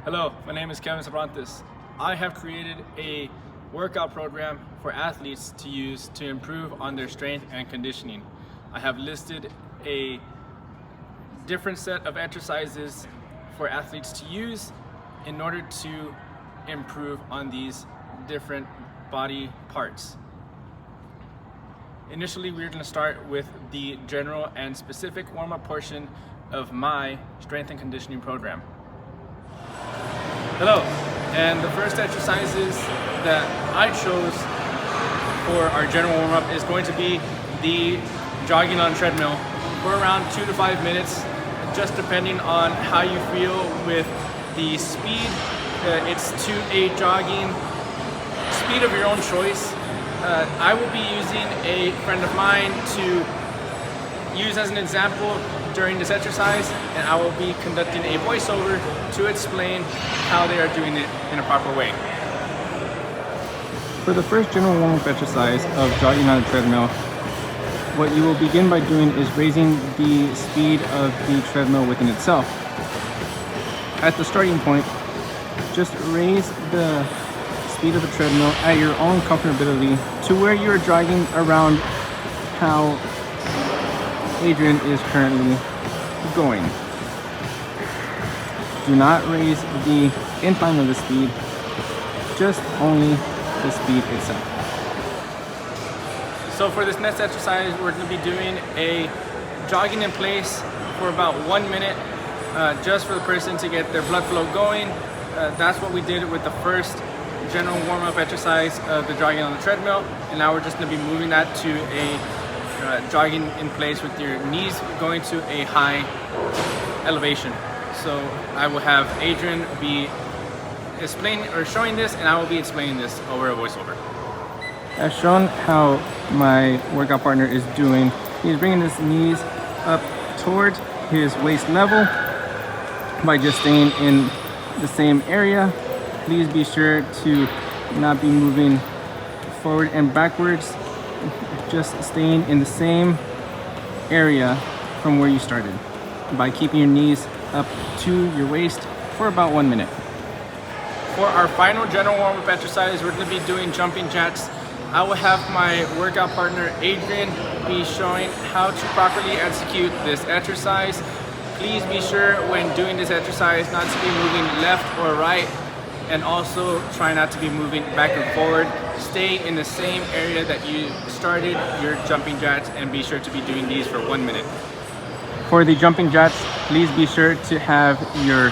Hello, my name is Kevin Sabrantes. I have created a workout program for athletes to use to improve on their strength and conditioning. I have listed a different set of exercises for athletes to use in order to improve on these different body parts. Initially, we're going to start with the general and specific warm-up portion of my strength and conditioning program. Hello, and the first exercises that I chose for our general warm-up is going to be the jogging on treadmill for around 2 to 5 minutes, just depending on how you feel with the speed. It's to a jogging speed of your own choice. I will be using a friend of mine to use as an example during this exercise, and I will be conducting a voiceover to explain how they are doing it in a proper way. For the first general warm-up exercise of jogging on a treadmill, what you will begin by doing is raising the speed of the treadmill within itself. At the starting point, just raise the speed of the treadmill at your own comfortability to where you're jogging around how Adrian is currently going. Do not raise the incline of the speed, just only the speed itself. So for this next exercise, we're going to be doing a jogging in place for about 1 minute, just for the person to get their blood flow going. That's what we did with the first general warm-up exercise of the jogging on the treadmill, and now we're just going to be moving that to a jogging in place with your knees going to a high elevation. So I will have Adrian be explaining or showing this, and I will be explaining this over a voiceover. As shown how my workout partner is doing, he's bringing his knees up toward his waist level by just staying in the same area. Please be sure to not be moving forward and backwards, just staying in the same area from where you started by keeping your knees up to your waist for about 1 minute. For our final general warm-up exercise, we're going to be doing jumping jacks. I will have my workout partner Adrian be showing how to properly execute this exercise. Please be sure when doing this exercise not to be moving left or right, and also try not to be moving back and forward. Stay in the same area that you started your jumping jacks, and be sure to be doing these for 1 minute. For the jumping jacks, please be sure to have your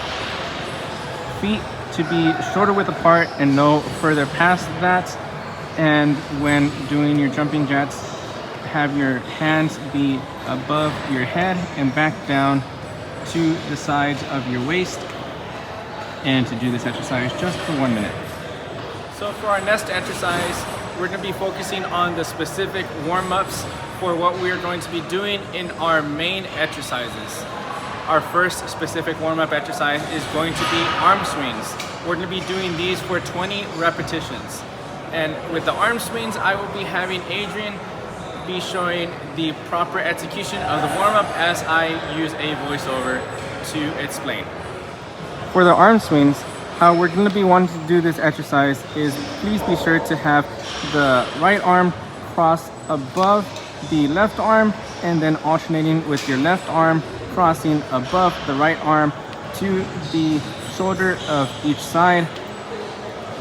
feet to be shoulder width apart and no further past that. And when doing your jumping jacks, have your hands be above your head and back down to the sides of your waist, and to do this exercise just for 1 minute. So for our next exercise, we're going to be focusing on the specific warm-ups for what we are going to be doing in our main exercises. Our first specific warm-up exercise is going to be arm swings. We're going to be doing these for 20 repetitions. And with the arm swings, I will be having Adrian be showing the proper execution of the warm-up as I use a voiceover to explain. For the arm swings, how we're going to be wanting to do this exercise is please be sure to have the right arm cross above the left arm, and then alternating with your left arm crossing above the right arm to the shoulder of each side.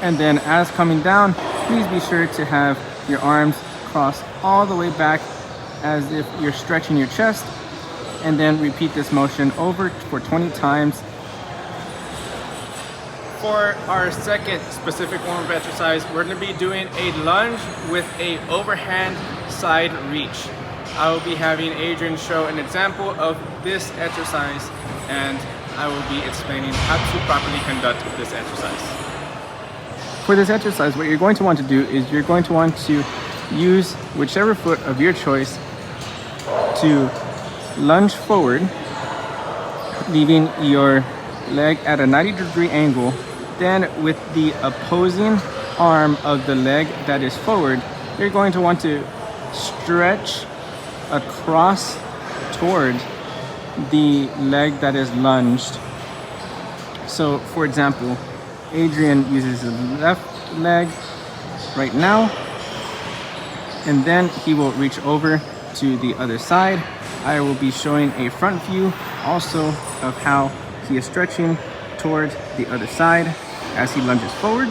And then as coming down, please be sure to have your arms cross all the way back as if you're stretching your chest, and then repeat this motion over for 20 times. For our second specific warm-up exercise, we're going to be doing a lunge with a overhand side reach. I will be having Adrian show an example of this exercise, and I will be explaining how to properly conduct this exercise. For this exercise, what you're going to want to do is you're going to want to use whichever foot of your choice to lunge forward, leaving your leg at a 90-degree angle. Then with the opposing arm of the leg that is forward, you're going to want to stretch across toward the leg that is lunged. So for example, Adrian uses his left leg right now, and then he will reach over to the other side. I will be showing a front view also of how he is stretching towards the other side as he lunges forward.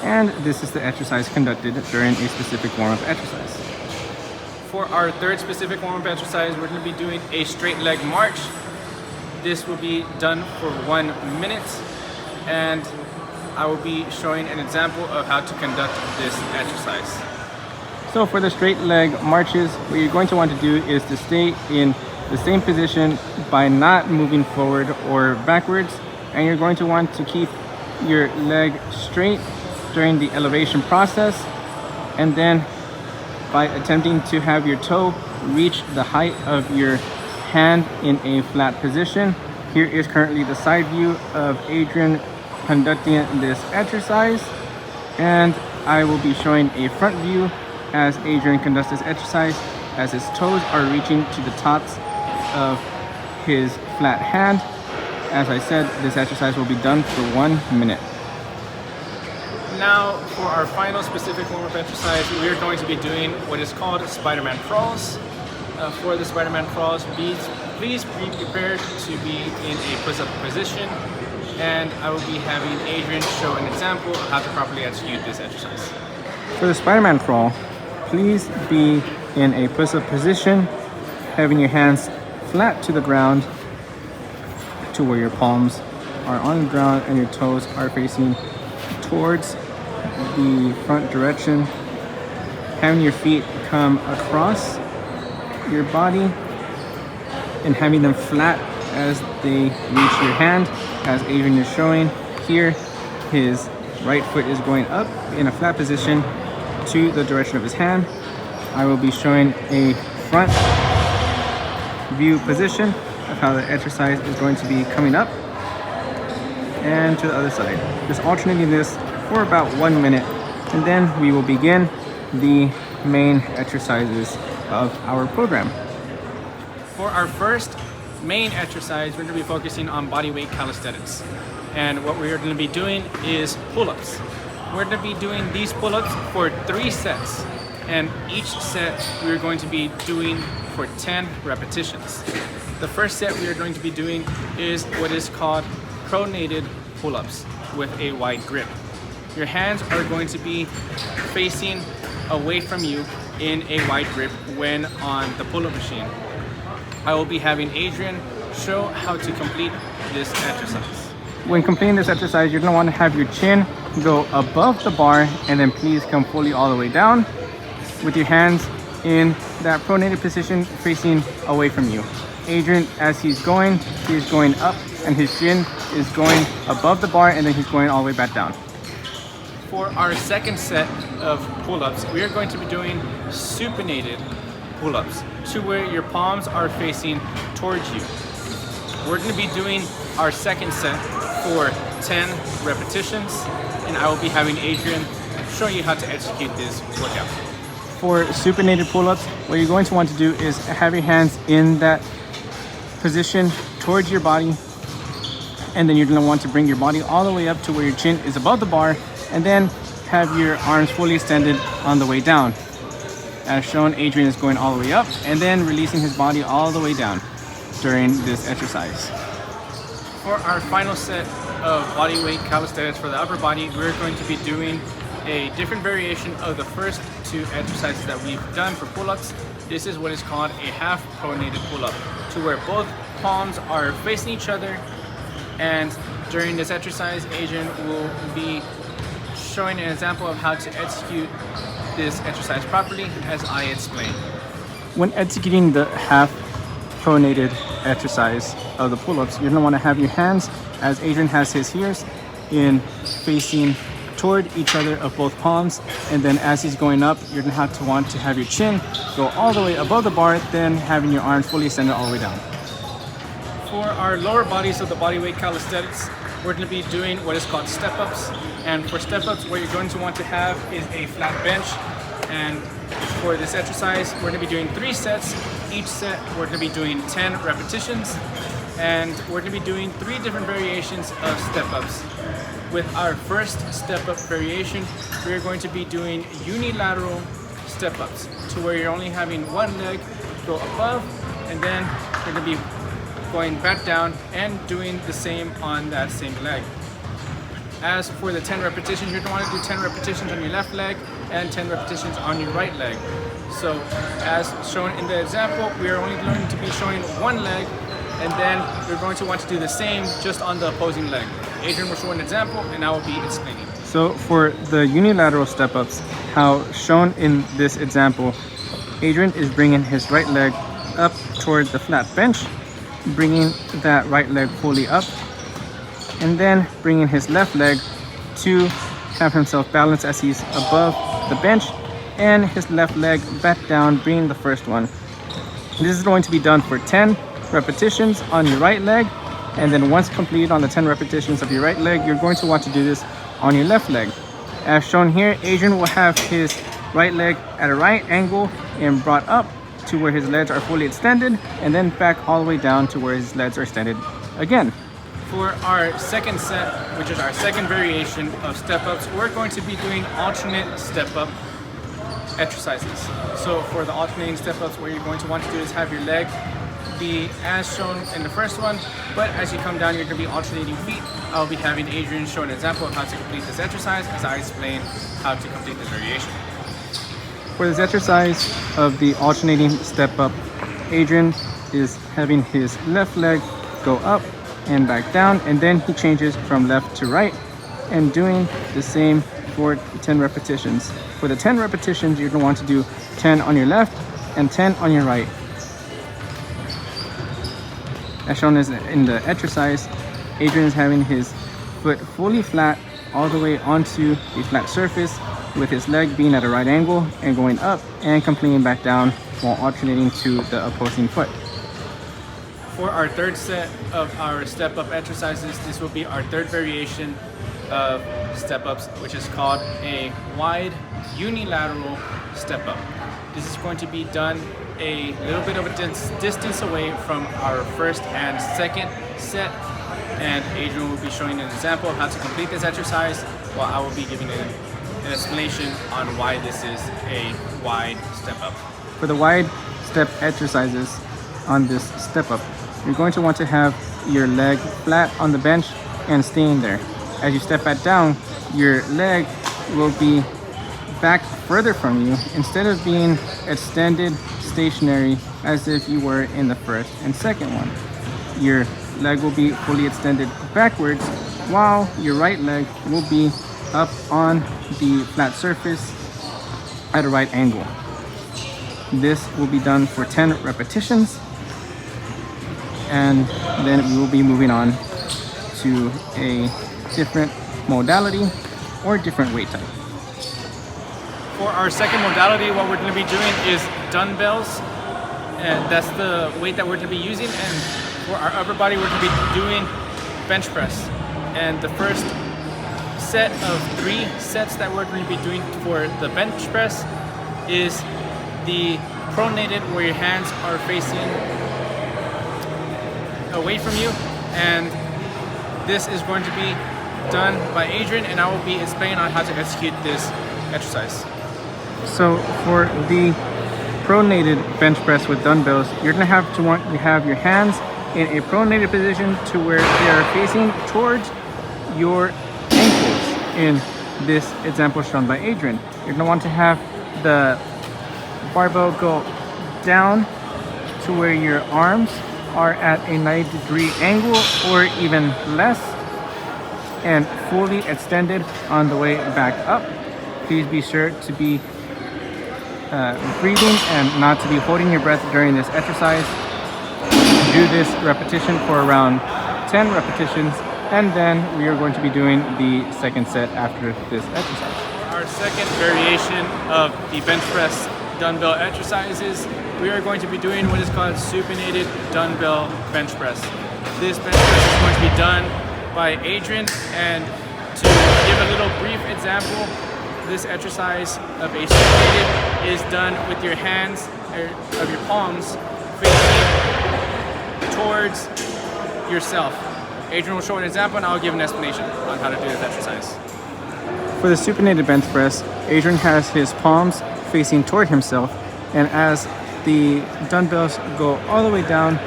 And this is the exercise conducted during a specific warm-up exercise. For our third specific warm-up exercise, we're going to be doing a straight leg march. This will be done for 1 minute, and I will be showing an example of how to conduct this exercise. So for the straight leg marches, what you're going to want to do is to stay in the same position by not moving forward or backwards, and you're going to want to keep your leg straight during the elevation process, and then by attempting to have your toe reach the height of your hand in a flat position. Here is currently the side view of Adrian conducting this exercise, and I will be showing a front view as Adrian conducts this exercise as his toes are reaching to the tops of his flat hand. As I said, this exercise will be done for 1 minute. Now for our final specific warm-up exercise, we are going to be doing what is called Spider-Man crawls. For the Spider-Man crawls, please be prepared to be in a push-up position, and I will be having Adrian show an example of how to properly execute this exercise. For the Spider-Man crawl, please be in a push-up position, having your hands flat to the ground to where your palms are on the ground and your toes are facing towards the front direction. Having your feet come across your body and having them flat as they reach your hand, as Adrian is showing here. His right foot is going up in a flat position to the direction of his hand. I will be showing a front view position of how the exercise is going to be coming up and to the other side. Just alternating this for about 1 minute, and then we will begin the main exercises of our program. For our first main exercise, we're going to be focusing on body weight calisthenics. And what we're going to be doing is pull-ups. We're going to be doing these pull-ups for 3 sets. And each set we're going to be doing for 10 repetitions. The first set we are going to be doing is what is called pronated pull-ups with a wide grip. Your hands are going to be facing away from you in a wide grip when on the pull-up machine. I will be having Adrian show how to complete this exercise. When completing this exercise, you're going to want to have your chin go above the bar, and then please come fully all the way down with your hands in that pronated position facing away from you. Adrian, as he's going up, and his chin is going above the bar, and then he's going all the way back down. For our second set of pull-ups, we are going to be doing supinated pull-ups to where your palms are facing towards you. We're going to be doing our second set for 10 repetitions, and I will be having Adrian show you how to execute this workout. For supinated pull-ups, what you're going to want to do is have your hands in that position towards your body, and then you're going to want to bring your body all the way up to where your chin is above the bar, and then have your arms fully extended on the way down. As shown, Adrian is going all the way up and then releasing his body all the way down during this exercise. For our final set of body weight calisthenics for the upper body, we're going to be doing a different variation of the first 2 exercises that we've done for pull-ups. This is what is called a half pronated pull-up, to where both palms are facing each other, and during this exercise, Adrian will be showing an example of how to execute this exercise properly as I explain. When executing the half pronated exercise of the pull-ups, you're going to want to have your hands, as Adrian has his here, in facing toward each other of both palms, and then as he's going up, you're going to want to have your chin go all the way above the bar, then having your arms fully extended all the way down. For our lower bodies of the bodyweight calisthenics, we're going to be doing what is called step-ups. And for step-ups, what you're going to want to have is a flat bench. And for this exercise, we're going to be doing 3 sets. Each set, we're going to be doing 10 repetitions. and we're going to be doing 3 different variations of step-ups. With our first step-up variation, we're going to be doing unilateral step-ups, to where you're only having one leg go above, and then you're going to be going back down and doing the same on that same leg. As for the 10 repetitions, you're going to want to do 10 repetitions on your left leg and 10 repetitions on your right leg. So as shown in the example, we are only going to be showing one leg, and then you're going to want to do the same just on the opposing leg. Adrian will show an example and I will be explaining. So for the unilateral step-ups, how shown in this example, Adrian is bringing his right leg up toward the flat bench, bringing that right leg fully up, and then bringing his left leg to have himself balance as he's above the bench, and his left leg back down, bringing the first one. This is going to be done for 10 repetitions on your right leg, and then once completed on the 10 repetitions of your right leg, you're going to want to do this on your left leg. As shown here, Adrian will have his right leg at a right angle and brought up to where his legs are fully extended, and then back all the way down to where his legs are extended again. For our second set, which is our second variation of step-ups, we're going to be doing alternate step-up exercises. So for the alternating step-ups, what you're going to want to do is have your leg be as shown in the first one, but as you come down, you're going to be alternating feet. I'll be having Adrian show an example of how to complete this exercise as I explain how to complete this variation. For this exercise of the alternating step-up, Adrian is having his left leg go up and back down, and then he changes from left to right and doing the same for 10 repetitions. For the 10 repetitions, you're going to want to do 10 on your left and 10 on your right. As shown as in the exercise, Adrian is having his foot fully flat all the way onto the flat surface, with his leg being at a right angle and going up and completing back down while alternating to the opposing foot. For our third set of our step-up exercises, this will be our third variation of step-ups, which is called a wide unilateral step-up. This is going to be done a little bit of a distance away from our first and second set, and Adrian will be showing an example of how to complete this exercise, while I will be giving an explanation on why this is a wide step-up. For the wide step exercises on this step-up, you're going to want to have your leg flat on the bench and staying there. As you step back down, your leg will be back further from you instead of being extended stationary as if you were in the first and second one. Your leg will be fully extended backwards, while your right leg will be up on the flat surface at a right angle. This will be done for 10 repetitions, and then we will be moving on to a different modality or different weight type. For our second modality, what we're going to be doing is dumbbells, and that's the weight that we're going to be using. And for our upper body, we're going to be doing bench press. And the first set of 3 sets that we're going to be doing for the bench press is the pronated, where your hands are facing away from you, and this is going to be done by Adrian, and I will be explaining on how to execute this exercise. So for the pronated bench press with dumbbells, you're going to have your hands in a pronated position to where they are facing towards your ankles in this example shown by Adrian. You're going to want to have the barbell go down to where your arms are at a 90-degree angle or even less, and fully extended on the way back up. Please be sure to be breathing and not to be holding your breath during this exercise. Do this repetition for around 10 repetitions, and then we are going to be doing the second set after this exercise. Our second variation of the bench press dumbbell exercises, we are going to be doing what is called supinated dumbbell bench press. This bench press is going to be done by Adrian, and to give a little brief example, this exercise of a supinated is done with your hands, of your palms, facing towards yourself. Adrian will show an example and I'll give an explanation on how to do this exercise. For the supinated bench press, Adrian has his palms facing toward himself, and as the dumbbells go all the way down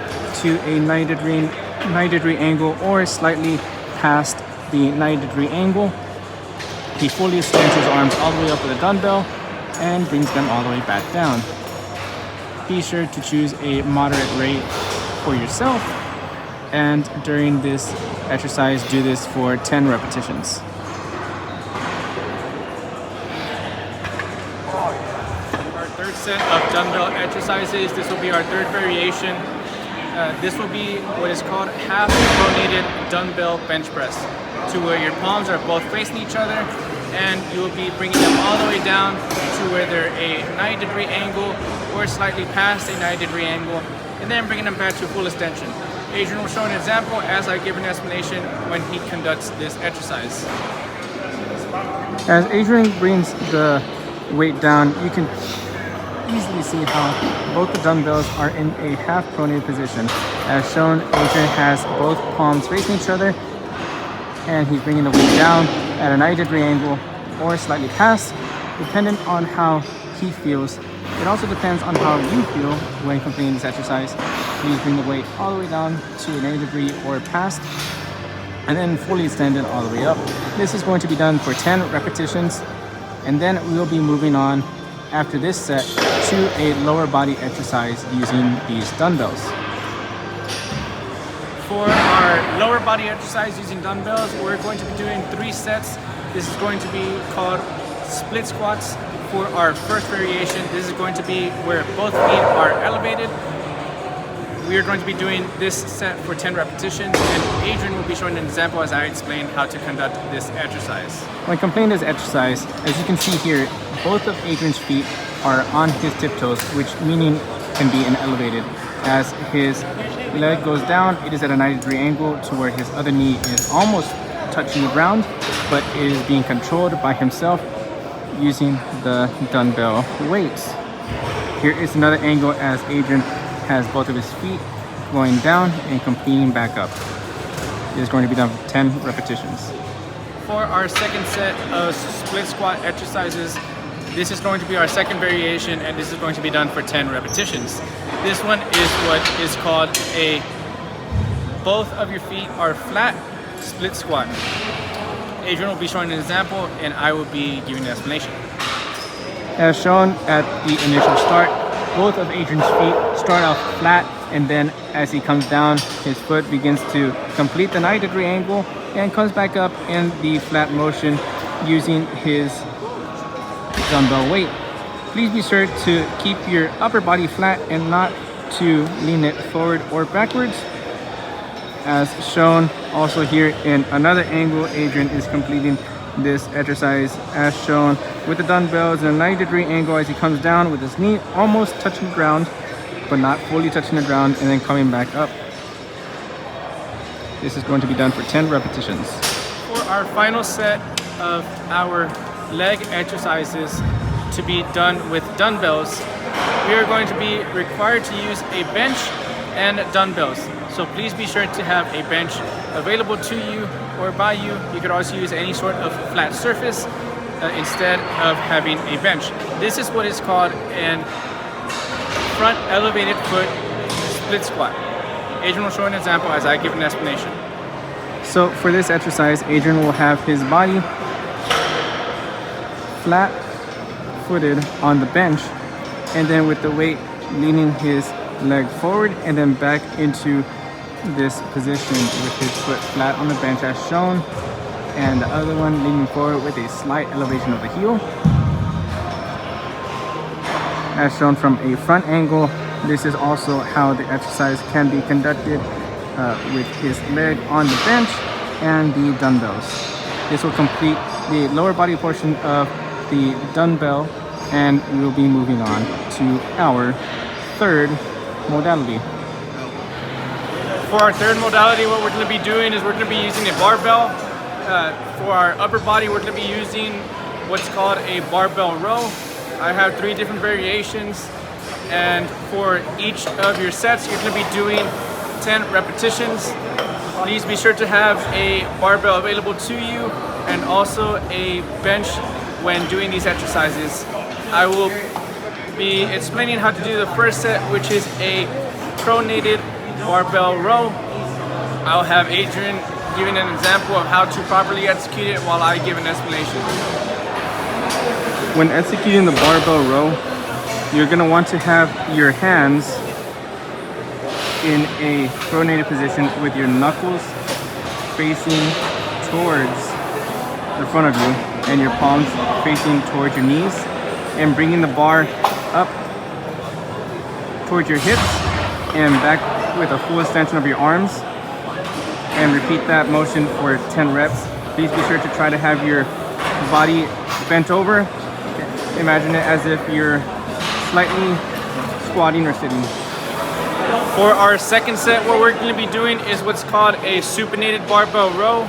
to a 90-degree angle or slightly past the 90-degree angle, he fully extends his arms all the way up with a dumbbell and brings them all the way back down. Be sure to choose a moderate rate for yourself, and during this exercise, do this for 10 repetitions. Our third set of dumbbell exercises, this will be our third variation. This will be what is called half pronated dumbbell bench press, to where your palms are both facing each other and you will be bringing them all the way down to where they're a 90-degree angle or slightly past a 90-degree angle, and then bringing them back to full extension. Adrian will show an example as I give an explanation when he conducts this exercise. As Adrian brings the weight down, you can easily see how both the dumbbells are in a half pronated position. As shown, Adrian has both palms facing each other and he's bringing the weight down at a 90-degree angle or slightly past, depending on how he feels. It also depends on how you feel when completing this exercise. Please bring the weight all the way down to a 90-degree or past, and then fully extend it all the way up. This is going to be done for 10 repetitions, and then we'll be moving on after this set to a lower body exercise using these dumbbells. For our lower body exercise using dumbbells, we're going to be doing 3 sets. This is going to be called split squats. For our first variation, this is going to be where both feet are elevated. We are going to be doing this set for 10 repetitions, and Adrian will be showing an example as I explain how to conduct this exercise. When completing this exercise, as you can see here, both of Adrian's feet are on his tiptoes, which meaning can be elevated. As his leg goes down, it is at a 90-degree angle to where his other knee is almost touching the ground, but is being controlled by himself using the dumbbell weights. Here is another angle as Adrian has both of his feet going down and completing back up. It is going to be done for 10 repetitions. For our second set of split squat exercises, this is going to be our second variation, and this is going to be done for 10 repetitions. This one is what is called a both of your feet are flat split squat. Adrian will be showing an example and I will be giving an explanation. As shown at the initial start, both of Adrian's feet start off flat, and then as he comes down, his foot begins to complete the 90-degree angle and comes back up in the flat motion using his dumbbell weight. Please be sure to keep your upper body flat and not to lean it forward or backwards. As shown also here in another angle, Adrian is completing this exercise as shown with the dumbbells in a 90-degree angle as he comes down with his knee almost touching the ground, but not fully touching the ground, and then coming back up. This is going to be done for 10 repetitions. For our final set of our leg exercises to be done with dumbbells, we are going to be required to use a bench and dumbbells. So please be sure to have a bench available to you or by you. You could also use any sort of flat surface instead of having a bench. This is what is called an front elevated foot split squat. Adrian will show an example as I give an explanation. So for this exercise, Adrian will have his body flat footed on the bench, and then with the weight leaning his leg forward and then back into this position with his foot flat on the bench as shown, and the other one leaning forward with a slight elevation of the heel. As shown from a front angle, this is also how the exercise can be conducted with his leg on the bench and the dumbbells. This will complete the lower body portion of the dumbbell, and we will be moving on to our third modality. For our third modality, what we're going to be doing is we're going to be using a barbell. For our upper body, we're going to be using what's called a barbell row. I have 3 different variations, and for each of your sets, you're going to be doing 10 repetitions. please be sure to have a barbell available to you and also a bench when doing these exercises. I will be explaining how to do the first set, which is a pronated barbell row. I'll have Adrian giving an example of how to properly execute it while I give an explanation. When executing the barbell row, you're going to want to have your hands in a pronated position with your knuckles facing towards the front of you and your palms facing towards your knees, and bringing the bar up towards your hips and back with a full extension of your arms, and repeat that motion for 10 reps. Please be sure to try to have your body bent over. Imagine it as if you're slightly squatting or sitting. For our second set, what we're going to be doing is what's called a supinated barbell row.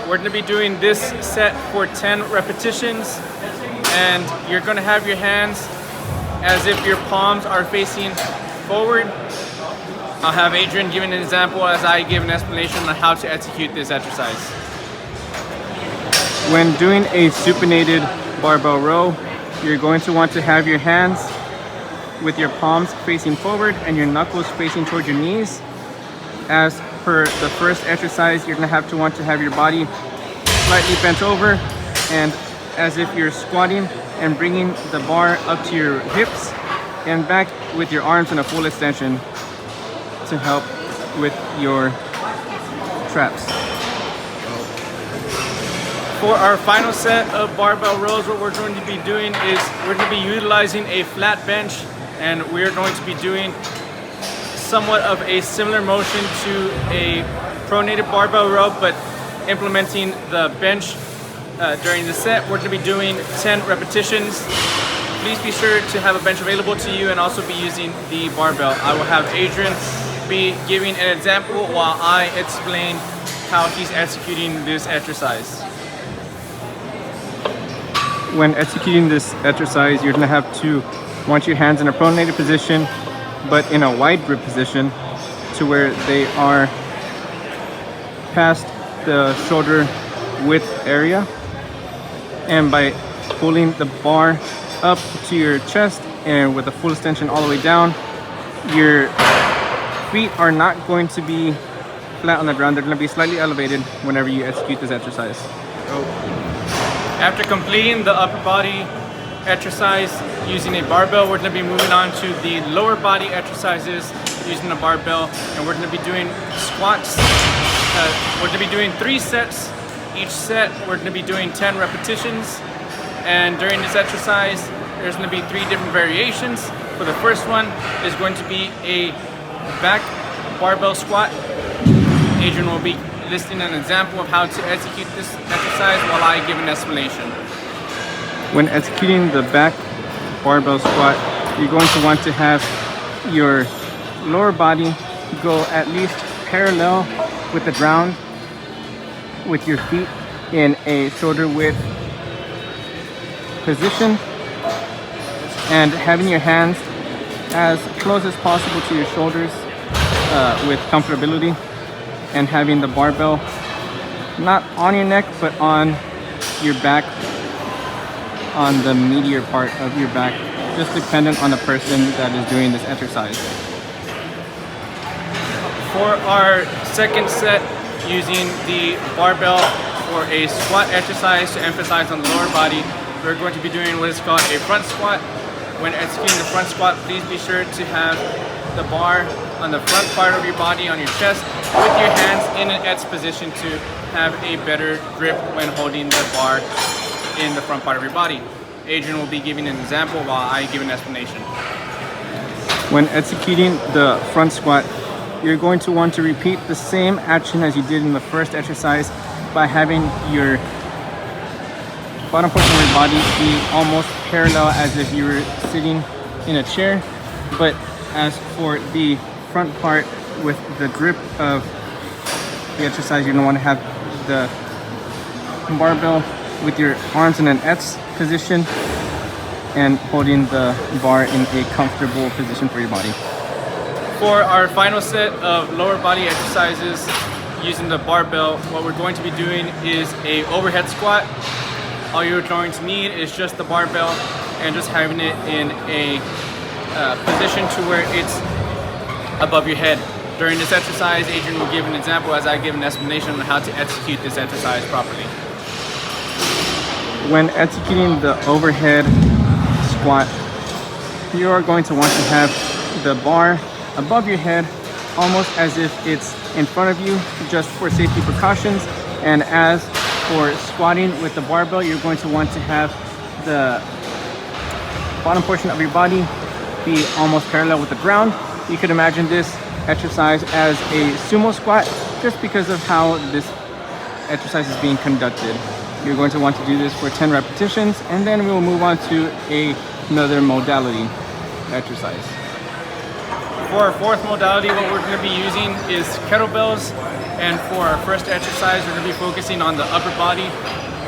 We're going to be doing this set for 10 repetitions, and you're going to have your hands as if your palms are facing forward. I'll have Adrian give an example as I give an explanation on how to execute this exercise. When doing a supinated barbell row, you're going to want to have your hands with your palms facing forward and your knuckles facing towards your knees. As per the first exercise, you're going to want to have your body slightly bent over and as if you're squatting, and bringing the bar up to your hips and back with your arms in a full extension to help with your traps. For our final set of barbell rows, what we're going to be doing is we're going to be utilizing a flat bench, and we're going to be doing somewhat of a similar motion to a pronated barbell row, but implementing the bench during the set. We're going to be doing 10 repetitions. Please be sure to have a bench available to you and also be using the barbell. I will have Adrian be giving an example while I explain how he's executing this exercise. When executing this exercise, you're going to have to want your hands in a pronated position, but in a wide grip position to where they are past the shoulder width area. And by pulling the bar up to your chest and with a full extension all the way down, your feet are not going to be flat on the ground. They're going to be slightly elevated whenever you execute this exercise. After completing the upper body exercise using a barbell, we're going to be moving on to the lower body exercises using a barbell, and we're going to be doing squats. We're going to be doing 3 sets. Each set we're going to be doing 10 repetitions, and during this exercise there's going to be 3 different variations. For the first one is going to be a back barbell squat. Adrian will be listing an example of how to execute this exercise while I give an explanation. When executing the back barbell squat, you're going to want to have your lower body go at least parallel with the ground with your feet in a shoulder width position, and having your hands as close as possible to your shoulders with comfortability, and having the barbell not on your neck but on your back, on the meatier part of your back, just dependent on the person that is doing this exercise. For our second set, using the barbell for a squat exercise to emphasize on the lower body, we're going to be doing what is called a front squat. When executing the front squat, please be sure to have the bar on the front part of your body, on your chest, with your hands in an X position to have a better grip when holding the bar in the front part of your body. Adrian will be giving an example while I give an explanation. When executing the front squat, you're going to want to repeat the same action as you did in the first exercise by having your bottom portion of your body be almost parallel as if you were sitting in a chair. But as for the front part with the grip of the exercise, you're going to want to have the barbell with your arms in an S position and holding the bar in a comfortable position for your body. For our final set of lower body exercises, using the barbell, what we're going to be doing is a overhead squat. All you're going to need is just the barbell and just having it in a position to where it's above your head. During this exercise, Adrian will give an example as I give an explanation on how to execute this exercise properly. When executing the overhead squat, you are going to want to have the bar above your head, almost as if it's in front of you, just for safety precautions. And as for squatting with the barbell, you're going to want to have the bottom portion of your body be almost parallel with the ground. You could imagine this exercise as a sumo squat, just because of how this exercise is being conducted. You're going to want to do this for 10 repetitions, and then we will move on to another modality exercise. For our fourth modality, what we're going to be using is kettlebells. And for our first exercise, we're going to be focusing on the upper body.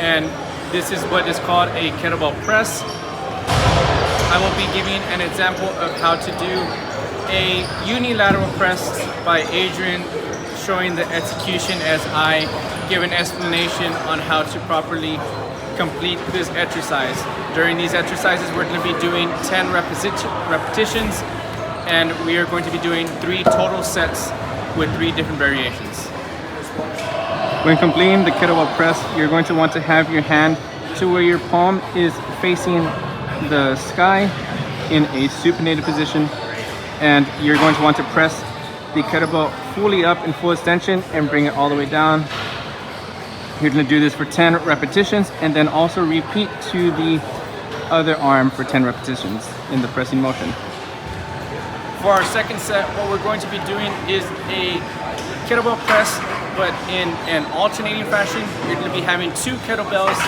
And this is what is called a kettlebell press. I will be giving an example of how to do a unilateral press by Adrian, showing the execution as I give an explanation on how to properly complete this exercise. During these exercises, we're going to be doing 10 repetitions, and we are going to be doing 3 total sets with 3 different variations. When completing the kettlebell press, you're going to want to have your hand to where your palm is facing the sky in a supinated position, and you're going to want to press the kettlebell fully up in full extension and bring it all the way down. You're going to do this for 10 repetitions, and then also repeat to the other arm for 10 repetitions in the pressing motion. For our second set, what we're going to be doing is a kettlebell press, but in an alternating fashion. You're going to be having 2 kettlebells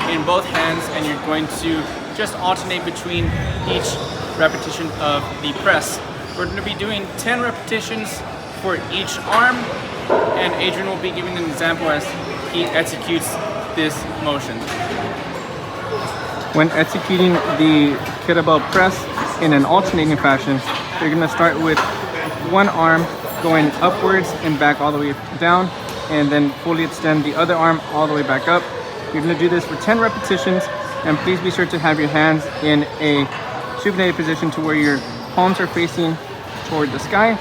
in both hands, and you're going to just alternate between each repetition of the press. We're going to be doing 10 repetitions for each arm, and Adrian will be giving an example as he executes this motion. When executing the kettlebell press in an alternating fashion, you're going to start with one arm going upwards and back all the way down, and then fully extend the other arm all the way back up. You're going to do this for 10 repetitions, and please be sure to have your hands in a supinated position to where your palms are facing toward the sky,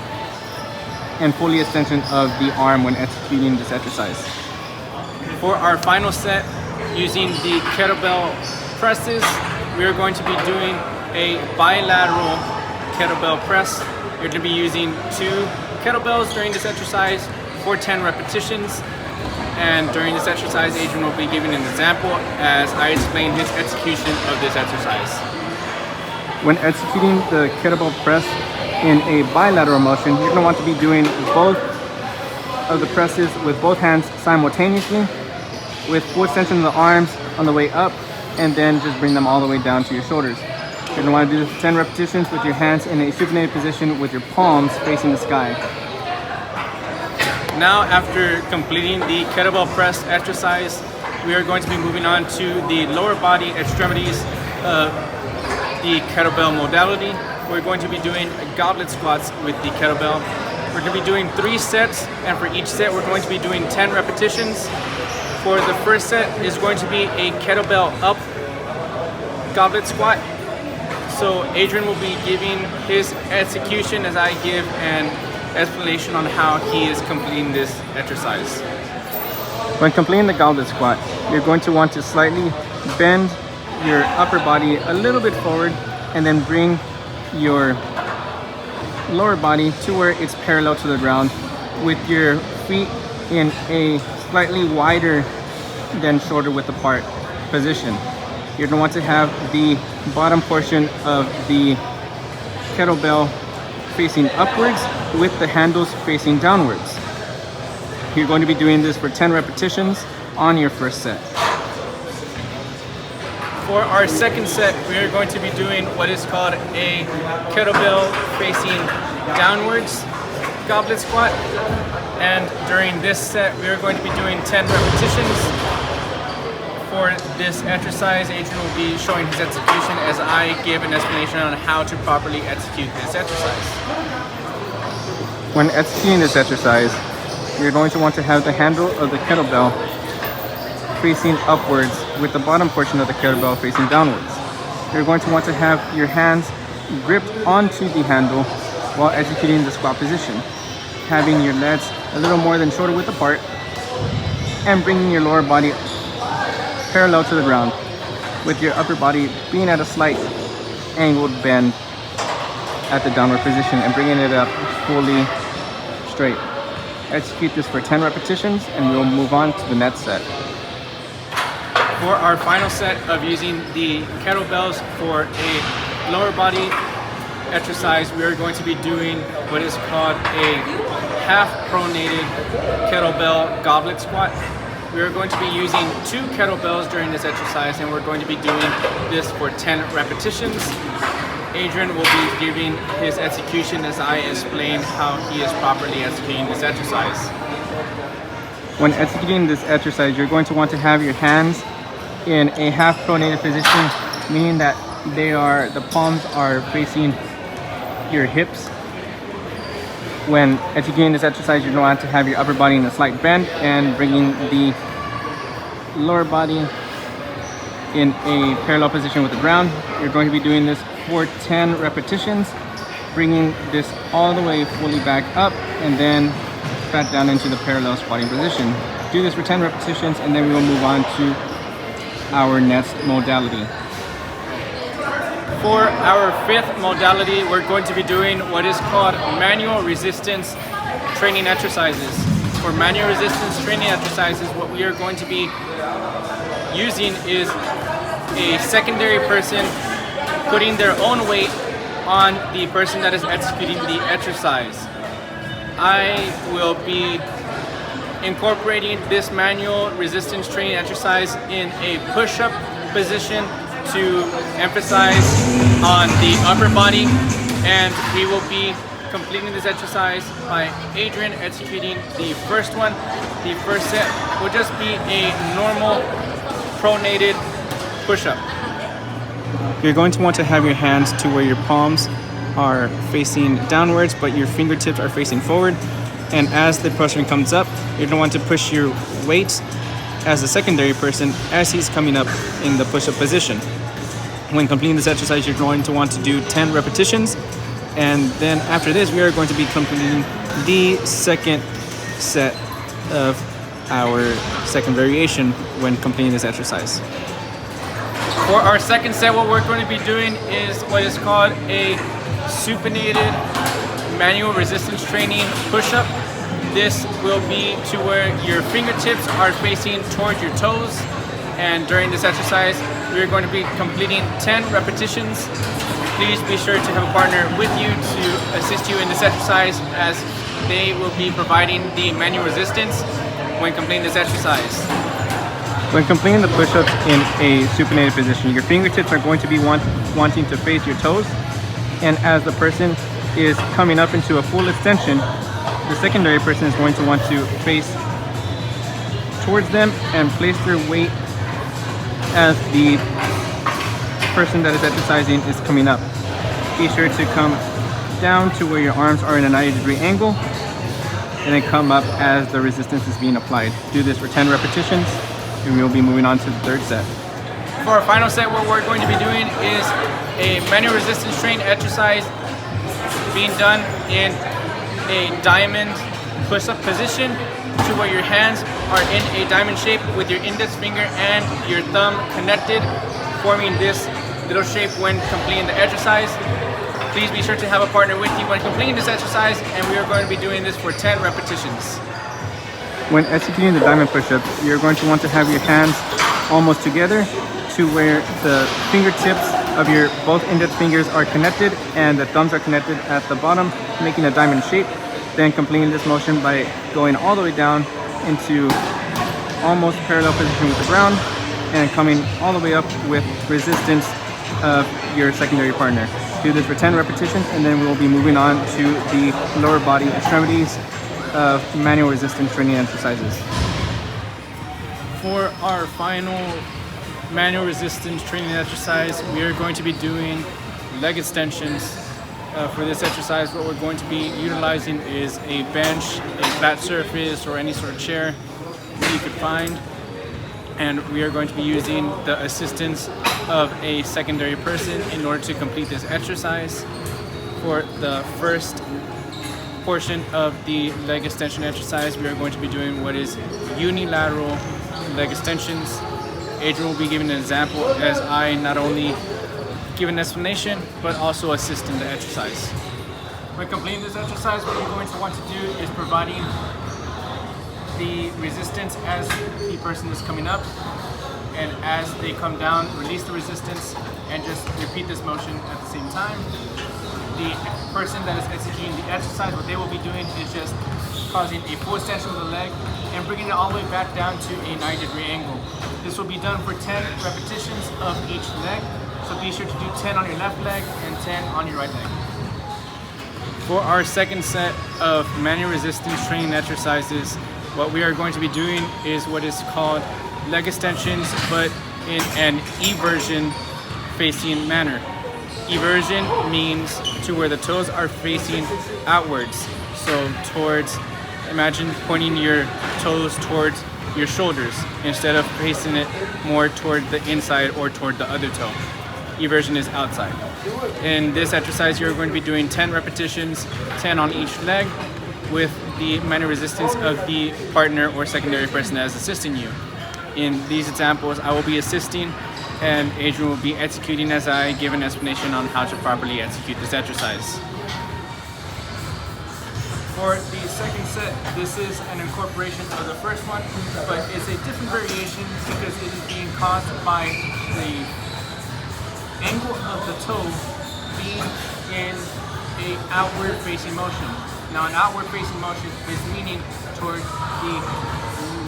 and fully extension of the arm when executing this exercise. For our final set, using the kettlebell presses, we are going to be doing a bilateral kettlebell press. You're going to be using 2 kettlebells during this exercise for 10 repetitions. And during this exercise, Adrian will be giving an example as I explain his execution of this exercise. When executing the kettlebell press in a bilateral motion, you're going to want to be doing both of the presses with both hands simultaneously, with full extension of the arms on the way up, and then just bring them all the way down to your shoulders. You're going to want to do this 10 repetitions with your hands in a supinated position with your palms facing the sky. Now, after completing the kettlebell press exercise, we are going to be moving on to the lower body extremities of the kettlebell modality. We're going to be doing goblet squats with the kettlebell. We're going to be doing 3 sets, and for each set we're going to be doing 10 repetitions. For the first set is going to be a kettlebell up goblet squat. So Adrian will be giving his execution as I give an explanation on how he is completing this exercise. When completing the goblet squat, you're going to want to slightly bend your upper body a little bit forward, and then bring your lower body to where it's parallel to the ground, with your feet in a slightly wider than shoulder width apart position. You're going to want to have the bottom portion of the kettlebell facing upwards with the handles facing downwards. You're going to be doing this for 10 repetitions on your first set. For our second set, we are going to be doing what is called a kettlebell facing downwards goblet squat. And during this set, we are going to be doing 10 repetitions. For this exercise, Adrian will be showing his execution as I give an explanation on how to properly execute this exercise. When executing this exercise, you're going to want to have the handle of the kettlebell facing upwards with the bottom portion of the kettlebell facing downwards. You're going to want to have your hands gripped onto the handle while executing the squat position, having your legs a little more than shoulder width apart and bringing your lower body parallel to the ground with your upper body being at a slight angled bend at the downward position and bringing it up fully straight. Execute this for 10 repetitions and we'll move on to the next set. For our final set of using the kettlebells for a lower body exercise, we are going to be doing what is called a half pronated kettlebell goblet squat. We are going to be using 2 kettlebells during this exercise and we're going to be doing this for 10 repetitions. Adrian will be giving his execution as I explain how he is properly executing this exercise. When executing this exercise, you're going to want to have your hands in a half pronated position, meaning that the palms are facing your hips. When executing this exercise, you're going to want to have your upper body in a slight bend and bringing the lower body in a parallel position with the ground. You're going to be doing this for 10 repetitions, bringing this all the way fully back up and then back down into the parallel squatting position. Do this for 10 repetitions and then we will move on to our next modality. For our 5th modality, we're going to be doing what is called manual resistance training exercises. For manual resistance training exercises, what we are going to be using is a secondary person putting their own weight on the person that is executing the exercise. I will be incorporating this manual resistance training exercise in a push-up position to emphasize on the upper body, and we will be completing this exercise by Adrian executing the first one. The first set will just be a normal pronated push-up. You're going to want to have your hands to where your palms are facing downwards, but your fingertips are facing forward. And as the person comes up, you're going to want to push your weight as a secondary person as he's coming up in the push-up position. When completing this exercise, you're going to want to do 10 repetitions. And then after this, we are going to be completing the second set of our second variation when completing this exercise. For our second set, what we're going to be doing is what is called a supinated manual resistance training push-up. This will be to where your fingertips are facing towards your toes, and during this exercise we are going to be completing 10 repetitions. Please be sure to have a partner with you to assist you in this exercise, as they will be providing the manual resistance when completing this exercise. When completing the push-ups in a supinated position, your fingertips are going to be wanting to face your toes, and as the person is coming up into a full extension, the secondary person is going to want to face towards them and place their weight as the person that is exercising is coming up. Be sure to come down to where your arms are in a 90-degree angle and then come up as the resistance is being applied. Do this for 10 repetitions and we will be moving on to the third set. For our final set, what we're going to be doing is a manual resistance training exercise being done in a diamond push-up position, to where your hands are in a diamond shape with your index finger and your thumb connected, forming this little shape when completing the exercise. Please be sure to have a partner with you when completing this exercise, and we are going to be doing this for 10 repetitions. When executing the diamond push-ups, you're going to want to have your hands almost together to where the fingertips of your both index fingers are connected and the thumbs are connected at the bottom, making a diamond shape. Then completing this motion by going all the way down into almost parallel position with the ground and coming all the way up with resistance of your secondary partner. Do this for 10 repetitions and then we will be moving on to the lower body extremities of manual resistance training exercises. For our final manual resistance training exercise, we are going to be doing leg extensions For this exercise, what we're going to be utilizing is a bench, a flat surface, or any sort of chair that you could find. And we are going to be using the assistance of a secondary person in order to complete this exercise. For the first portion of the leg extension exercise, we are going to be doing what is unilateral leg extensions. Adrian will be giving an example as I not only give an explanation, but also assist in the exercise. When completing this exercise, what you're going to want to do is providing the resistance as the person is coming up, and as they come down, release the resistance and just repeat this motion at the same time. The person that is executing the exercise, what they will be doing is just causing a full extension of the leg and bringing it all the way back down to a 90-degree angle. This will be done for 10 repetitions of each leg. So be sure to do 10 on your left leg and 10 on your right leg. For our second set of manual resistance training exercises, what we are going to be doing is what is called leg extensions, but in an eversion facing manner. Eversion means to where the toes are facing outwards. So towards, imagine pointing your toes towards your shoulders instead of facing it more toward the inside or toward the other toe. Eversion is outside. In this exercise, you're going to be doing 10 repetitions, 10 on each leg, with the manual resistance of the partner or secondary person that is assisting you. In these examples, I will be assisting and Adrian will be executing as I give an explanation on how to properly execute this exercise. For the second set, this is an incorporation of the first one, but it's a different variation because it is being caused by the angle of the toe being in a outward facing motion. Now an outward facing motion is meaning toward the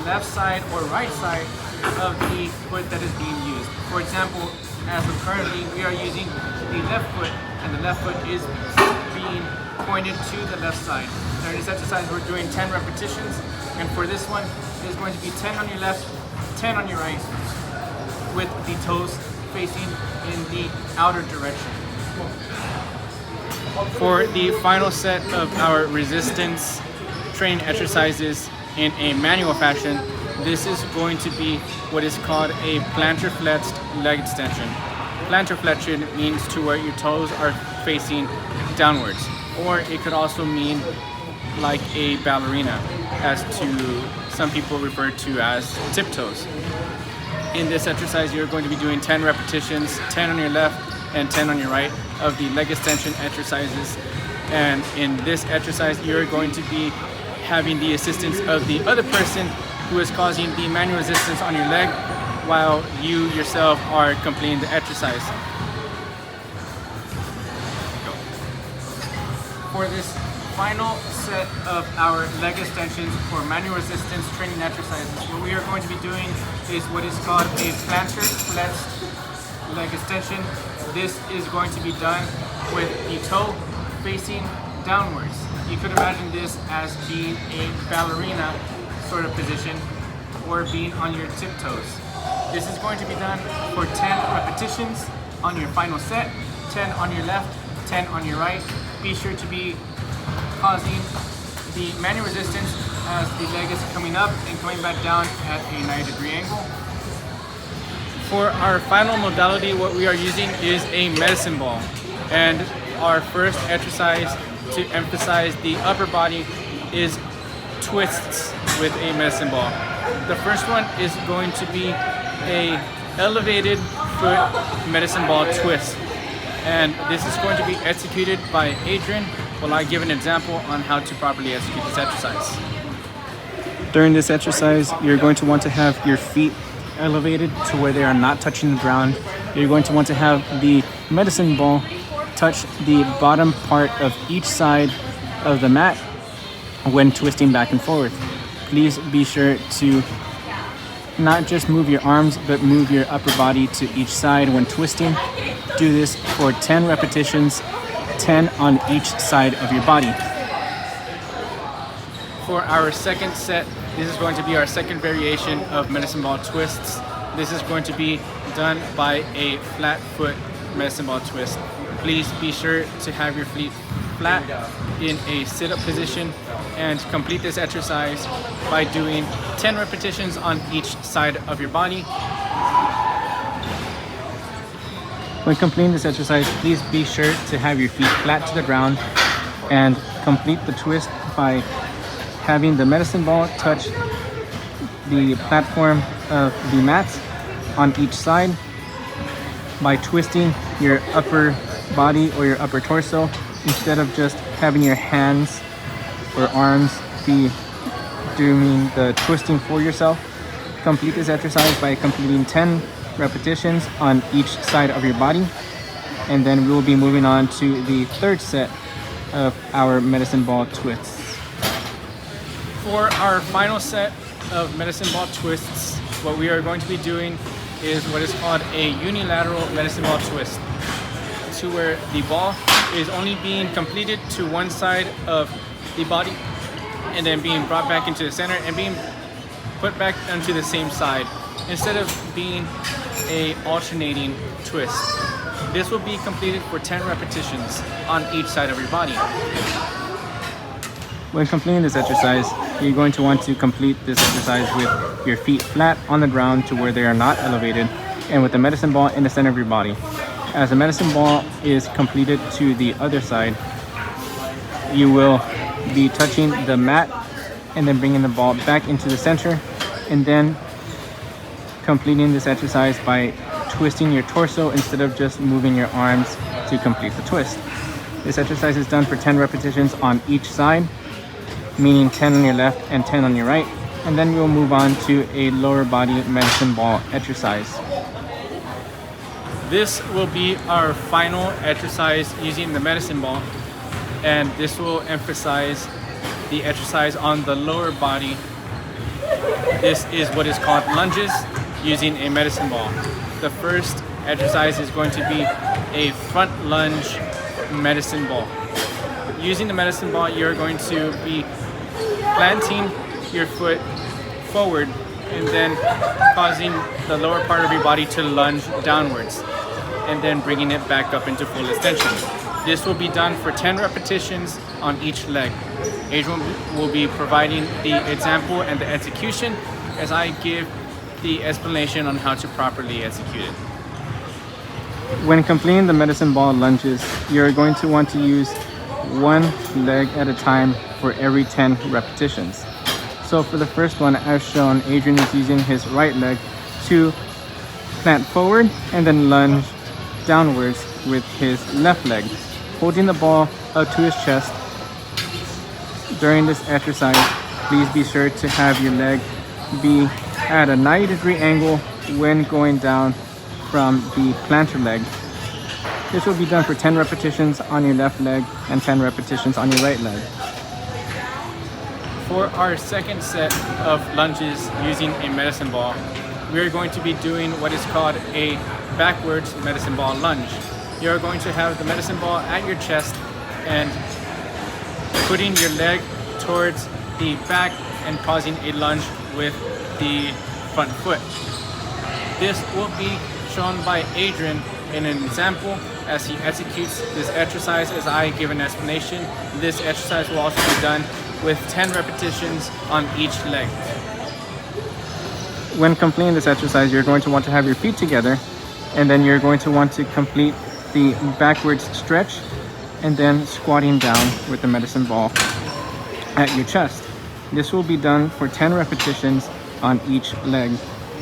left side or right side of the foot that is being used. For example, as of currently we are using the left foot and the left foot is being pointed to the left side. During this exercise we're doing 10 repetitions, and for this one it is going to be 10 on your left, 10 on your right, with the toes facing in the outer direction. For the final set of our resistance training exercises in a manual fashion, this is going to be what is called a plantar flexed leg extension. Plantar flexion means to where your toes are facing downwards, or it could also mean like a ballerina, as to some people refer to as tiptoes. In this exercise, you're going to be doing 10 repetitions, 10 on your left and 10 on your right of the leg extension exercises. And in this exercise, you're going to be having the assistance of the other person who is causing the manual resistance on your leg while you yourself are completing the exercise. For this final set of our leg extensions for manual resistance training exercises, what we are going to be doing is what is called a plantar flexed leg extension. This is going to be done with the toe facing downwards. You could imagine this as being a ballerina sort of position or being on your tiptoes. This is going to be done for 10 repetitions on your final set, 10 on your left, 10 on your right. Be sure to be causing the manual resistance as the leg is coming up and coming back down at a 90-degree angle. For our final modality, what we are using is a medicine ball. And our first exercise to emphasize the upper body is twists with a medicine ball. The first one is going to be a elevated foot medicine ball twist. And this is going to be executed by Adrian while I give an example on how to properly execute this exercise. During this exercise, you're going to want to have your feet elevated to where they are not touching the ground. You're going to want to have the medicine ball touch the bottom part of each side of the mat when twisting back and forth. Please be sure to not just move your arms, but move your upper body to each side when twisting. Do this for 10 repetitions, 10 on each side of your body. For our second set, this is going to be our second variation of medicine ball twists. This is going to be done by a flat foot medicine ball twist. please be sure to have your feet flat in a sit-up position and complete this exercise by doing 10 repetitions on each side of your body. When completing this exercise, please be sure to have your feet flat to the ground and complete the twist by having the medicine ball touch the platform of the mat on each side by twisting your upper body or your upper torso instead of just having your hands or arms be doing the twisting for yourself. Complete this exercise by completing 10 repetitions on each side of your body, and then we will be moving on to the third set of our medicine ball twists. For our final set of medicine ball twists, what we are going to be doing is what is called a unilateral medicine ball twist, to where the ball is only being completed to one side of the body and then being brought back into the center and being put back onto the same side instead of being a alternating twist. This will be completed for 10 repetitions on each side of your body. When completing this exercise, you're going to want to complete this exercise with your feet flat on the ground to where they are not elevated and with the medicine ball in the center of your body. As the medicine ball is completed to the other side, you will be touching the mat and then bringing the ball back into the center, and then completing this exercise by twisting your torso instead of just moving your arms to complete the twist. This exercise is done for 10 repetitions on each side, meaning 10 on your left and 10 on your right, and then we'll move on to a lower body medicine ball exercise. This will be our final exercise using the medicine ball, and this will emphasize the exercise on the lower body. This is what is called lunges using a medicine ball. The first exercise is going to be a front lunge medicine ball. Using the medicine ball, you're going to be planting your foot forward and then causing the lower part of your body to lunge downwards and then bringing it back up into full extension. This will be done for 10 repetitions on each leg. Adrian will be providing the example and the execution as I give the explanation on how to properly execute it. When completing the medicine ball lunges, you're going to want to use one leg at a time for every 10 repetitions. So for the first one, as shown, Adrian is using his right leg to plant forward and then lunge downwards with his left leg, holding the ball up to his chest. During this exercise, please be sure to have your leg be at a 90-degree angle when going down from the planter leg. This will be done for 10 repetitions on your left leg and 10 repetitions on your right leg. For our second set of lunges using a medicine ball, we're going to be doing what is called a backwards medicine ball lunge. You're going to have the medicine ball at your chest and putting your leg towards the back and causing a lunge with the front foot. This will be shown by Adrian in an example as he executes this exercise as I give an explanation. This exercise will also be done with 10 repetitions on each leg. When completing this exercise, you're going to want to have your feet together, and then you're going to want to complete the backwards stretch and then squatting down with the medicine ball at your chest. This will be done for 10 repetitions on each leg.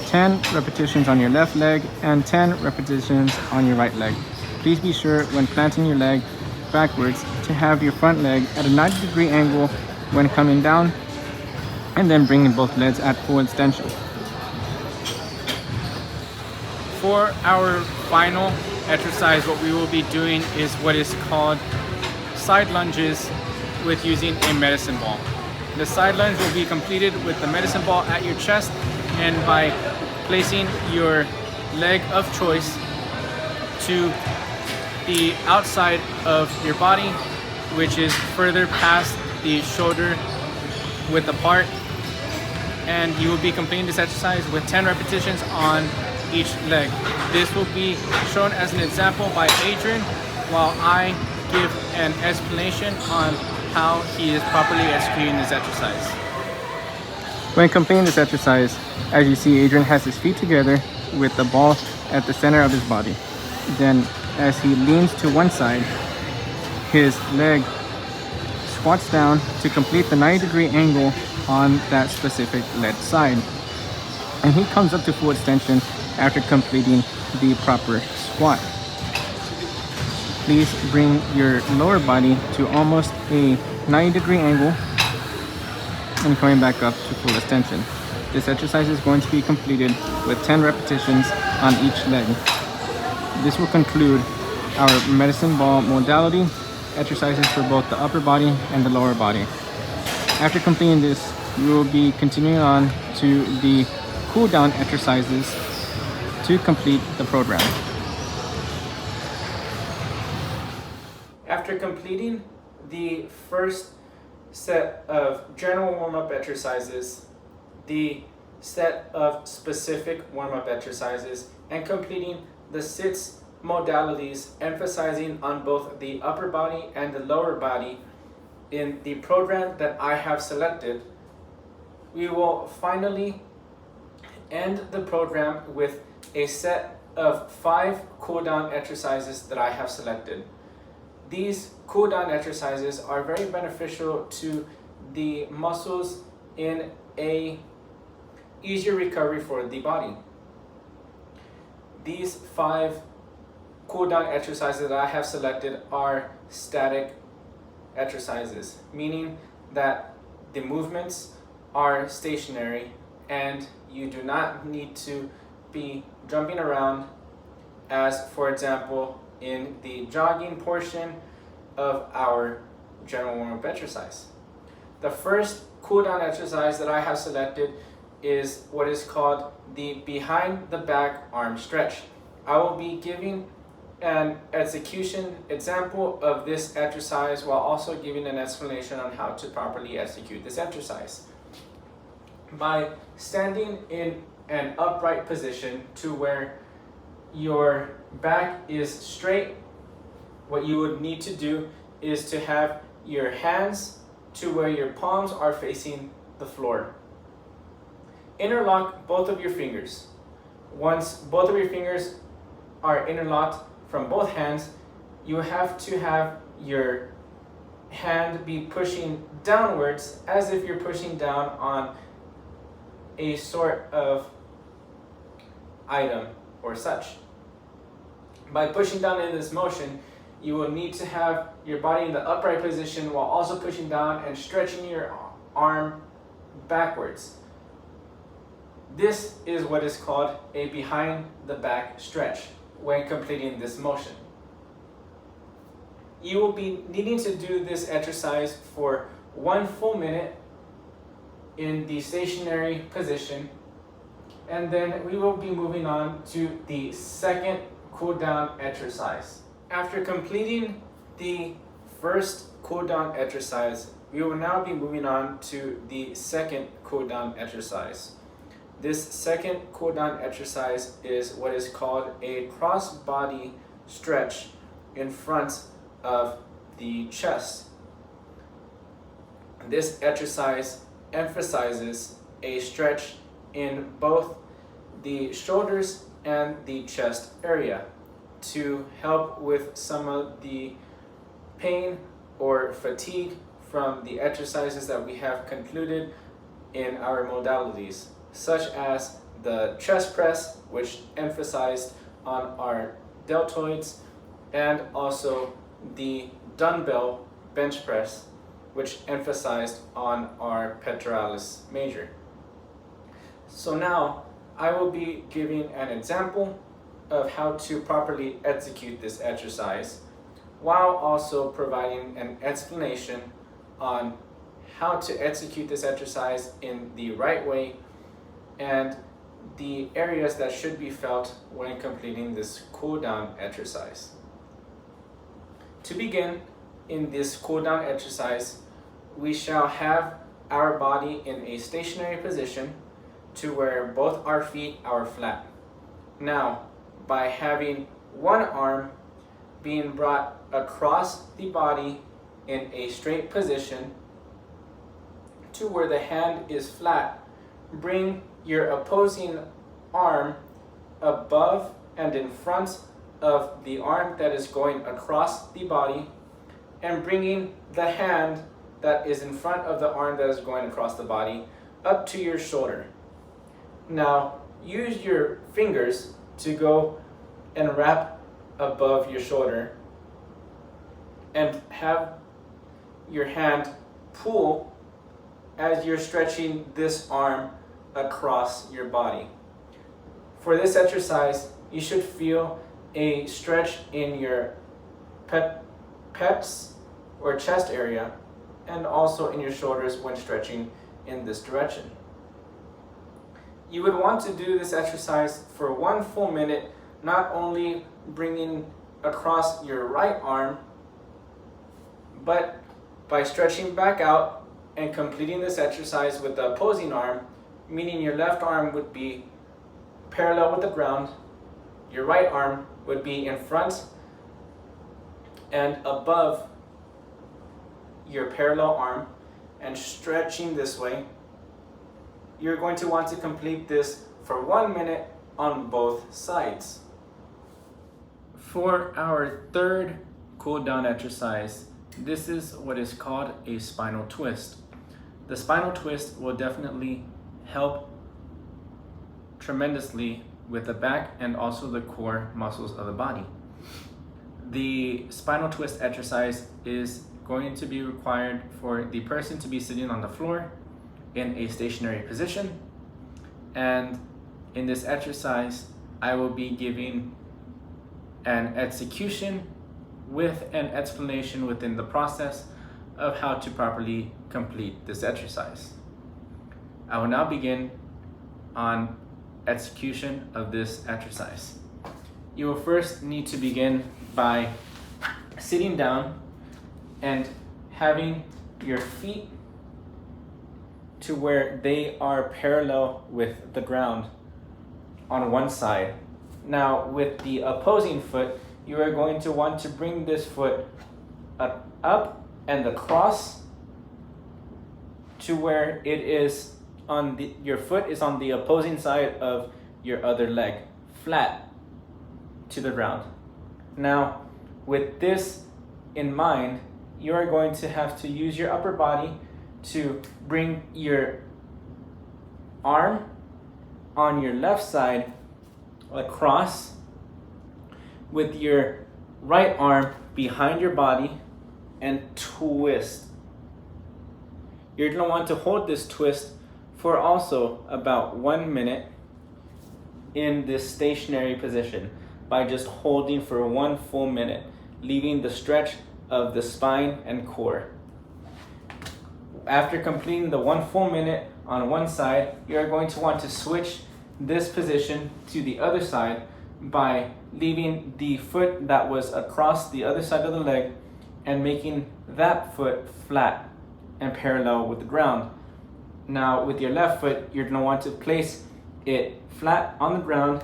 10 repetitions on your left leg and 10 repetitions on your right leg. Please be sure when planting your leg backwards to have your front leg at a 90-degree angle when coming down, and then bringing both legs at full extension. For our final exercise, what we will be doing is what is called side lunges with using a medicine ball. The side lunge will be completed with the medicine ball at your chest and by placing your leg of choice to the outside of your body, which is further past the shoulder width apart, and you will be completing this exercise with 10 repetitions on each leg. This will be shown as an example by Adrian, while I give an explanation on how he is properly executing this exercise. When completing this exercise, as you see, Adrian has his feet together with the ball at the center of his body. Then as he leans to one side, his leg squats down to complete the 90-degree angle on that specific leg side. And he comes up to full extension after completing the proper squat. Please bring your lower body to almost a 90-degree angle and coming back up to full extension. This exercise is going to be completed with 10 repetitions on each leg. This will conclude our medicine ball modality exercises for both the upper body and the lower body. After completing this, we will be continuing on to the cool down exercises to complete the program. After completing the first set of general warm-up exercises, the set of specific warm-up exercises, and completing the 6 modalities emphasizing on both the upper body and the lower body in the program that I have selected, we will finally end the program with a set of 5 cool down exercises that I have selected. These cool down exercises are very beneficial to the muscles in a easier recovery for the body. These 5 cool down exercises that I have selected are static exercises, meaning that the movements are stationary and you do not need to be jumping around, as for example in the jogging portion of our general warm-up exercise. The first cool down exercise that I have selected is what is called the behind the back arm stretch. I will be giving an execution example of this exercise while also giving an explanation on how to properly execute this exercise. By standing in an upright position to where your back is straight, what you would need to do is to have your hands to where your palms are facing the floor. Interlock both of your fingers. Once both of your fingers are interlocked from both hands, you have to have your hand be pushing downwards as if you're pushing down on a sort of item or such. By pushing down in this motion, you will need to have your body in the upright position while also pushing down and stretching your arm backwards. This is what is called a behind the back stretch when completing this motion. You will be needing to do this exercise for 1 full minute in the stationary position, and then we will be moving on to the second cool down exercise. After completing the first cool down exercise, we will now be moving on to the second cool down exercise. This second cool down exercise is what is called a cross body stretch in front of the chest. This exercise emphasizes a stretch in both the shoulders and the chest area to help with some of the pain or fatigue from the exercises that we have concluded in our modalities, such as the chest press, which emphasized on our deltoids, and also the dumbbell bench press, which emphasized on our pectoralis major. So now I will be giving an example of how to properly execute this exercise, while also providing an explanation on how to execute this exercise in the right way and the areas that should be felt when completing this cool down exercise. To begin, in this cool down exercise, we shall have our body in a stationary position to where both our feet are flat. Now, by having one arm being brought across the body in a straight position to where the hand is flat. Bring your opposing arm above and in front of the arm that is going across the body, and bringing the hand that is in front of the arm that is going across the body up to your shoulder. Now, use your fingers to go and wrap above your shoulder and have your hand pull as you're stretching this arm across your body. For this exercise, you should feel a stretch in your pecs or chest area, and also in your shoulders when stretching in this direction. You would want to do this exercise for 1 full minute, not only bringing across your right arm, but by stretching back out and completing this exercise with the opposing arm, meaning your left arm would be parallel with the ground, your right arm would be in front and above your parallel arm, and stretching this way. You're going to want to complete this for 1 minute on both sides. For our third cool down exercise, this is what is called a spinal twist. The spinal twist will definitely help tremendously with the back and also the core muscles of the body. The spinal twist exercise is going to be required for the person to be sitting on the floor in a stationary position, and in this exercise I will be giving an execution with an explanation within the process of how to properly complete this exercise. I will now begin on execution of this exercise. You will first need to begin by sitting down and having your feet to where they are parallel with the ground on one side. Now, with the opposing foot, you are going to want to bring this foot up and across to where it is on your foot is on the opposing side of your other leg, flat to the ground. Now, with this in mind, you are going to have to use your upper body to bring your arm on your left side across with your right arm behind your body and twist. You're going to want to hold this twist for also about 1 minute in this stationary position by just holding for 1 full minute, leaving the stretch of the spine and core. After completing the 1 full minute on one side, you're going to want to switch this position to the other side by leaving the foot that was across the other side of the leg and making that foot flat and parallel with the ground. Now, with your left foot, you're going to want to place it flat on the ground,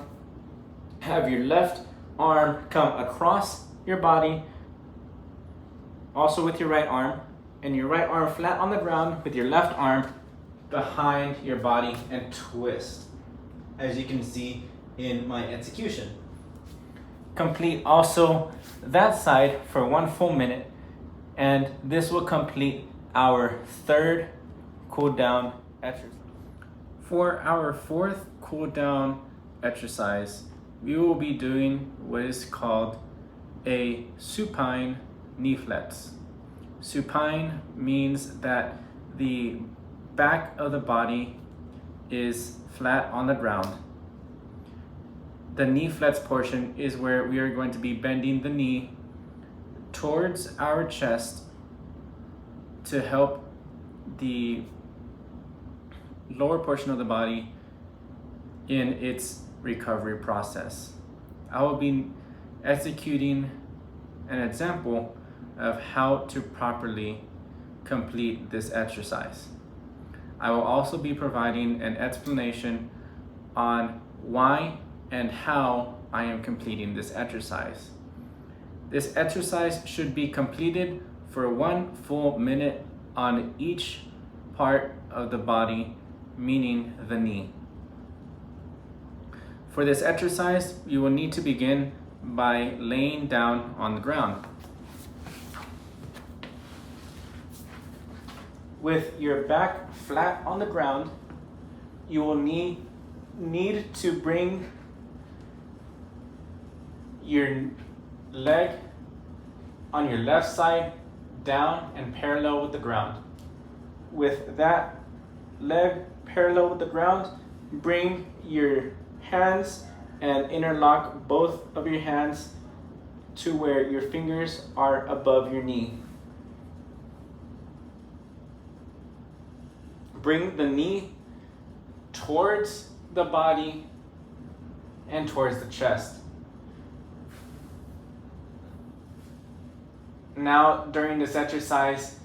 have your left arm come across your body, also with your right arm, and your right arm flat on the ground with your left arm behind your body, and twist, as you can see in my execution. Complete also that side for 1 full minute, and this will complete our third cool down exercise. For our fourth cool down exercise, we will be doing what is called a supine knee flex. Supine means that the back of the body is flat on the ground. The knee flex portion is where we are going to be bending the knee towards our chest to help the lower portion of the body in its recovery process. I will be executing an example of how to properly complete this exercise. I will also be providing an explanation on why and how I am completing this exercise. This exercise should be completed for 1 full minute on each part of the body, meaning the knee. For this exercise, you will need to begin by laying down on the ground. With your back flat on the ground, you will need to bring your leg on your left side down and parallel with the ground. With that leg parallel with the ground, bring your hands and interlock both of your hands to where your fingers are above your knee. Bring the knee towards the body and towards the chest. Now, during this exercise,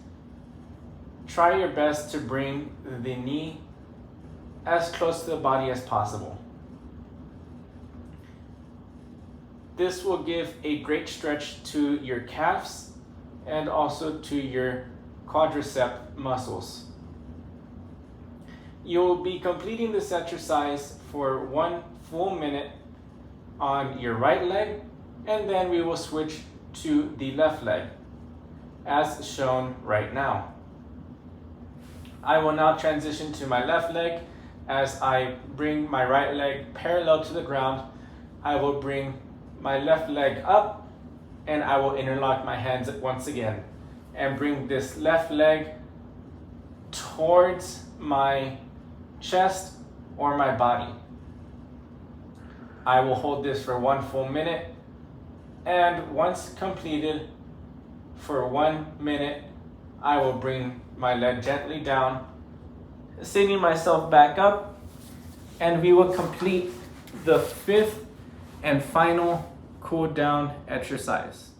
try your best to bring the knee as close to the body as possible. This will give a great stretch to your calves and also to your quadricep muscles. You'll be completing this exercise for 1 full minute on your right leg, and then we will switch to the left leg, as shown right now. I will now transition to my left leg. As I bring my right leg parallel to the ground, I will bring my left leg up and I will interlock my hands once again and bring this left leg towards my chest or my body. I will hold this for 1 full minute, and once completed for 1 minute, I will bring my leg gently down, sitting myself back up, and we will complete the 5th and final cool down exercise.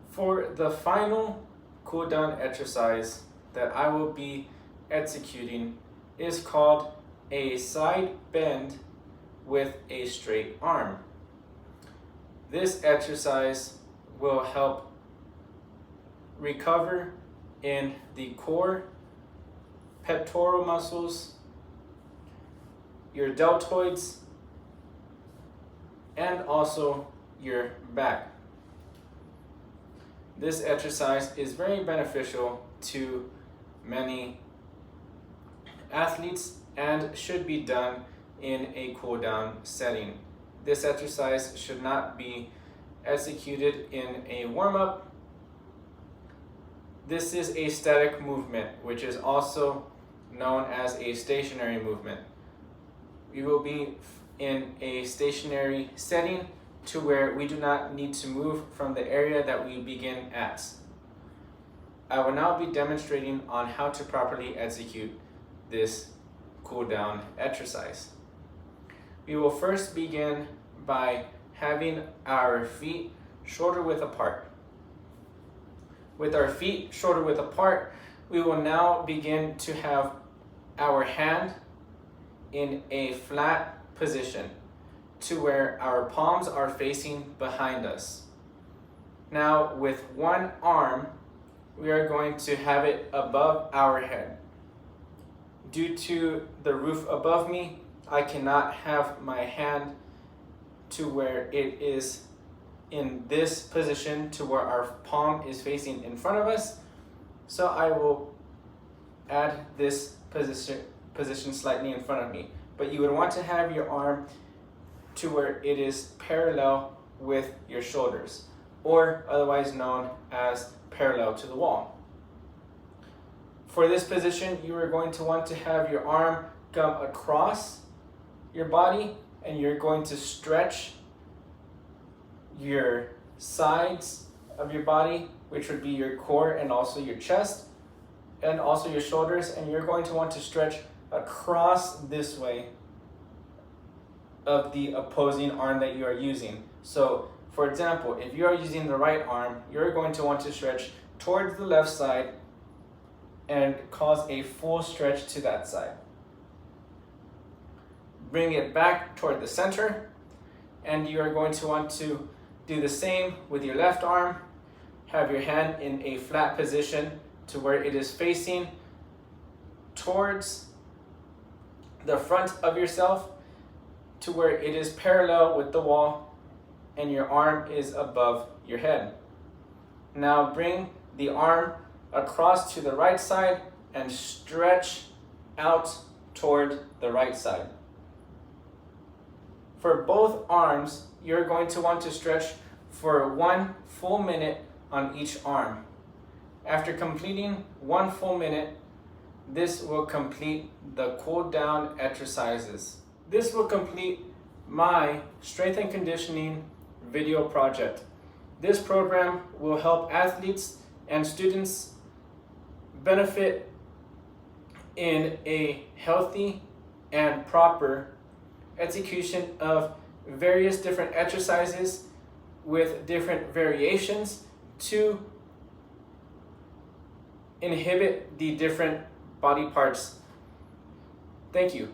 For the final cool down exercise that I will be executing is called a side bend with a straight arm. This exercise will help recover in the core, pectoral muscles, your deltoids, and also your back. This exercise is very beneficial to many athletes and should be done in a cool down setting. This exercise should not be executed in a warm-up. This is a static movement, which is also known as a stationary movement. We will be in a stationary setting to where we do not need to move from the area that we begin at. I will now be demonstrating on how to properly execute this cool down exercise. We will first begin by having our feet shoulder width apart. With our feet shoulder width apart, we will now begin to have our hand in a flat position to where our palms are facing behind us. Now, with one arm, we are going to have it above our head. Due to the roof above me, I cannot have my hand to where it is in this position to where our palm is facing in front of us. So I will add this position slightly in front of me. But you would want to have your arm to where it is parallel with your shoulders, or otherwise known as parallel to the wall. For this position, you are going to want to have your arm come across your body, and you're going to stretch your sides of your body, which would be your core and also your chest, and also your shoulders, and you're going to want to stretch across this way of the opposing arm that you are using. So, for example, if you are using the right arm, you're going to want to stretch towards the left side and cause a full stretch to that side. Bring it back toward the center, and you are going to want to Do the same with your left arm. Have your hand in a flat position to where it is facing towards the front of yourself, to where it is parallel with the wall and your arm is above your head. Now bring the arm across to the right side and stretch out toward the right side. For both arms, you're going to want to stretch for 1 full minute on each arm. After completing 1 full minute, this will complete the cool down exercises. This will complete my strength and conditioning video project. This program will help athletes and students benefit in a healthy and proper execution of various different exercises with different variations to inhibit the different body parts. Thank you.